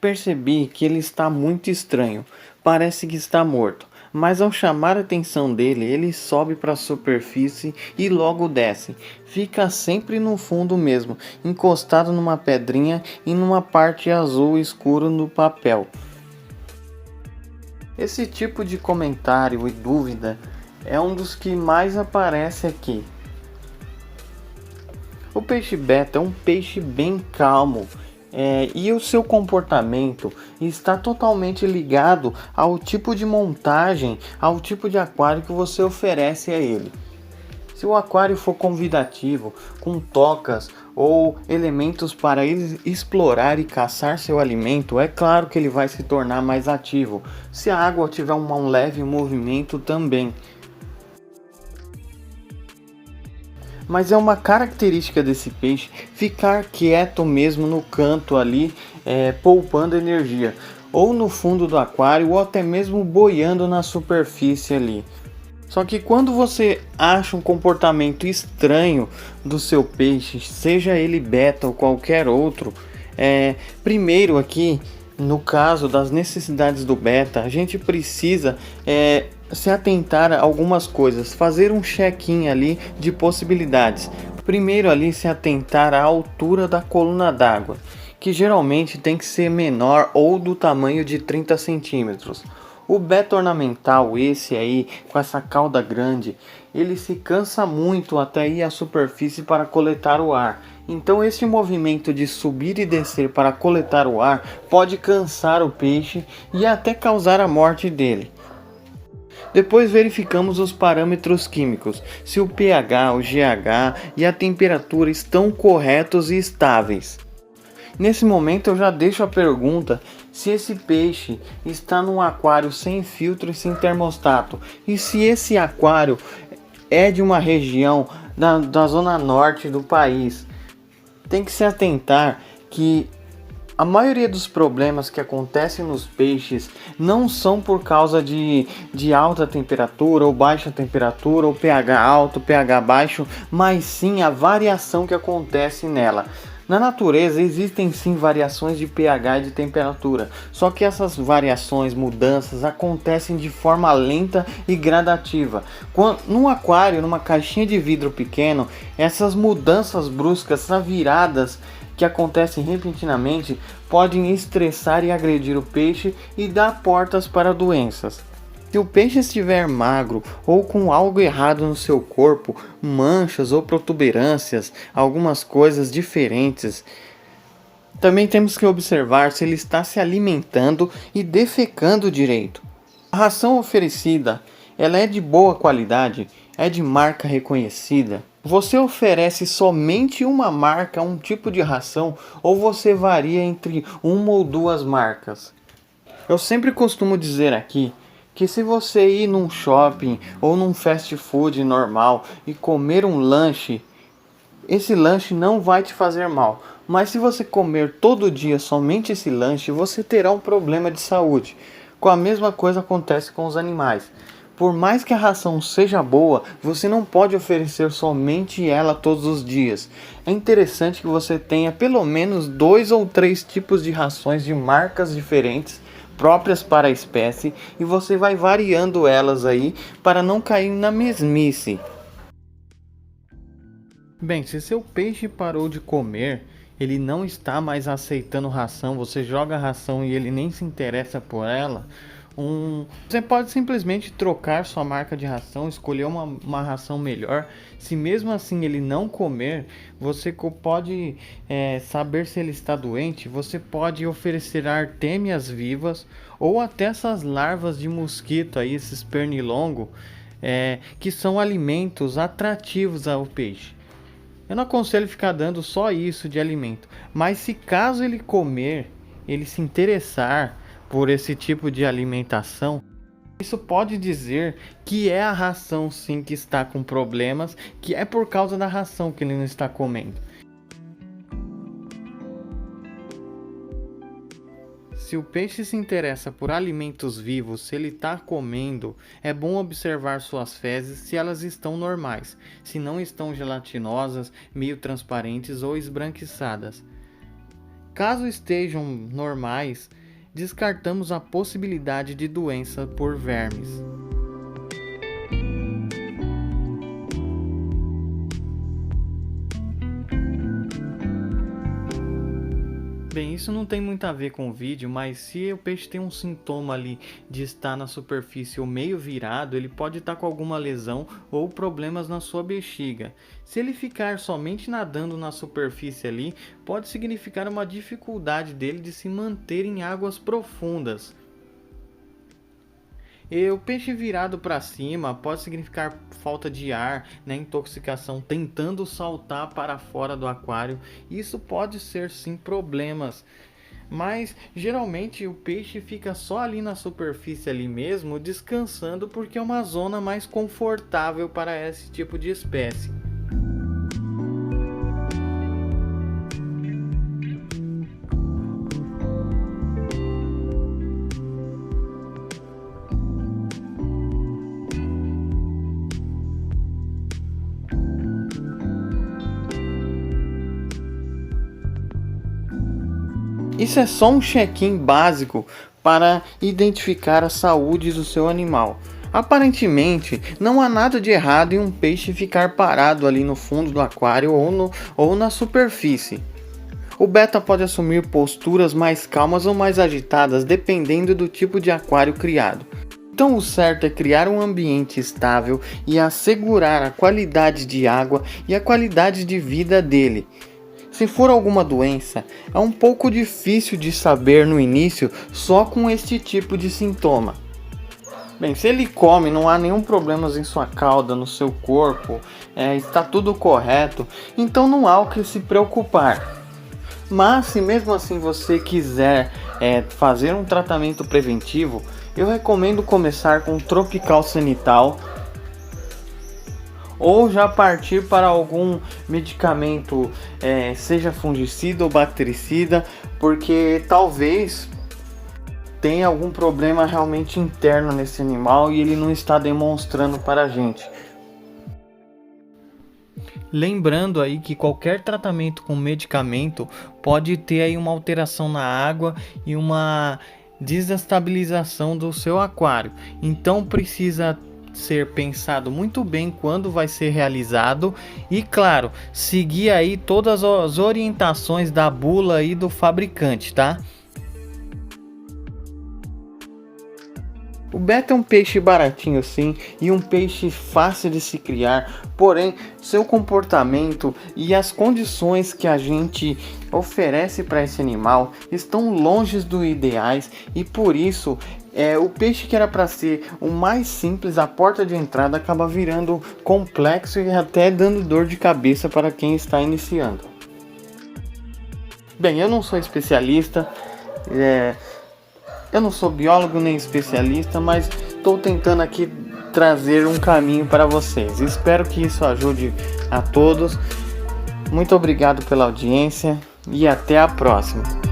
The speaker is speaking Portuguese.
Percebi que ele está muito estranho, parece que está morto, mas ao chamar a atenção dele, ele sobe para a superfície e logo desce. Fica sempre no fundo mesmo, encostado numa pedrinha e numa parte azul escuro no papel. Esse tipo de comentário e dúvida é um dos que mais aparece aqui. O peixe beta é um peixe bem calmo, e o seu comportamento está totalmente ligado ao tipo de montagem, ao tipo de aquário que você oferece a ele. Se o aquário for convidativo, com tocas ou elementos para ele explorar e caçar seu alimento, é claro que ele vai se tornar mais ativo. Se a água tiver um leve movimento também. Mas é uma característica desse peixe ficar quieto mesmo no canto ali, poupando energia, ou no fundo do aquário, ou até mesmo boiando na superfície ali. Só que quando você acha um comportamento estranho do seu peixe, seja ele beta ou qualquer outro, primeiro aqui, no caso das necessidades do beta, a gente precisa se atentar a algumas coisas, fazer um check-in ali de possibilidades. Primeiro ali se atentar à altura da coluna d'água, que geralmente tem que ser menor ou do tamanho de 30 centímetros. O beta ornamental, esse aí, com essa cauda grande, ele se cansa muito até ir à superfície para coletar o ar. Então esse movimento de subir e descer para coletar o ar pode cansar o peixe e até causar a morte dele. Depois verificamos os parâmetros químicos, se o pH, o GH e a temperatura estão corretos e estáveis. Nesse momento eu já deixo a pergunta se esse peixe está num aquário sem filtro e sem termostato. E se esse aquário é de uma região da zona norte do país. Tem que se atentar que a maioria dos problemas que acontecem nos peixes não são por causa de alta temperatura ou baixa temperatura, ou pH alto, pH baixo, mas sim a variação que acontece nela. Na natureza existem sim variações de pH e de temperatura, só que essas variações, mudanças, acontecem de forma lenta e gradativa. Num aquário, numa caixinha de vidro pequeno, essas mudanças bruscas, essas viradas que acontecem repentinamente, podem estressar e agredir o peixe e dar portas para doenças. Se o peixe estiver magro ou com algo errado no seu corpo, manchas ou protuberâncias, algumas coisas diferentes, também temos que observar se ele está se alimentando e defecando direito. A ração oferecida, ela é de boa qualidade, é de marca reconhecida. Você oferece somente uma marca, um tipo de ração, ou você varia entre uma ou duas marcas? Eu sempre costumo dizer aqui que se você ir num shopping ou num fast food normal e comer um lanche, esse lanche não vai te fazer mal. Mas se você comer todo dia somente esse lanche, você terá um problema de saúde. Com a mesma coisa acontece com os animais. Por mais que a ração seja boa, você não pode oferecer somente ela todos os dias. É interessante que você tenha pelo menos 2 ou 3 tipos de rações de marcas diferentes, próprias para a espécie, e você vai variando elas aí para não cair na mesmice. Bem, se seu peixe parou de comer, ele não está mais aceitando ração, você joga a ração e ele nem se interessa por ela, você pode simplesmente trocar sua marca de ração, escolher uma ração melhor. Se mesmo assim ele não comer, você pode saber se ele está doente. Você pode oferecer artêmias vivas ou até essas larvas de mosquito aí, esses pernilongo, que são alimentos atrativos ao peixe. Eu não aconselho ficar dando só isso de alimento, mas se caso ele comer, ele se interessar por esse tipo de alimentação, isso pode dizer que é a ração sim que está com problemas, que é por causa da ração que ele não está comendo. Se o peixe se interessa por alimentos vivos, se ele está comendo, é bom observar suas fezes se elas estão normais, se não estão gelatinosas, meio transparentes ou esbranquiçadas. Caso estejam normais, descartamos a possibilidade de doença por vermes. Bem, isso não tem muito a ver com o vídeo, mas se o peixe tem um sintoma ali de estar na superfície ou meio virado, ele pode estar com alguma lesão ou problemas na sua bexiga. Se ele ficar somente nadando na superfície ali, pode significar uma dificuldade dele de se manter em águas profundas. E o peixe virado para cima pode significar falta de ar, né, intoxicação, tentando saltar para fora do aquário. Isso pode ser sim problemas, mas geralmente o peixe fica só ali na superfície ali mesmo, descansando, porque é uma zona mais confortável para esse tipo de espécie. Isso é só um check-in básico para identificar a saúde do seu animal. Aparentemente, não há nada de errado em um peixe ficar parado ali no fundo do aquário ou na superfície. O beta pode assumir posturas mais calmas ou mais agitadas, dependendo do tipo de aquário criado. Então o certo é criar um ambiente estável e assegurar a qualidade de água e a qualidade de vida dele. Se for alguma doença, é um pouco difícil de saber no início só com este tipo de sintoma. Bem, se ele come, não há nenhum problema em sua cauda, no seu corpo, está tudo correto, então não há o que se preocupar. Mas se mesmo assim você quiser fazer um tratamento preventivo, eu recomendo começar com Tropical Sanital, ou já partir para algum medicamento, seja fungicida ou bactericida, porque talvez tenha algum problema realmente interno nesse animal e ele não está demonstrando para a gente. Lembrando aí que qualquer tratamento com medicamento pode ter aí uma alteração na água e uma desestabilização do seu aquário, então precisa ser pensado muito bem quando vai ser realizado e, claro, seguir aí todas as orientações da bula e do fabricante, tá? O beta é um peixe baratinho sim e um peixe fácil de se criar, porém seu comportamento e as condições que a gente oferece para esse animal estão longe do ideais e por isso o peixe que era para ser o mais simples, a porta de entrada, acaba virando complexo e até dando dor de cabeça para quem está iniciando. Bem, eu não sou especialista, eu não sou biólogo nem especialista, mas estou tentando aqui trazer um caminho para vocês. Espero que isso ajude a todos. Muito obrigado pela audiência e até a próxima.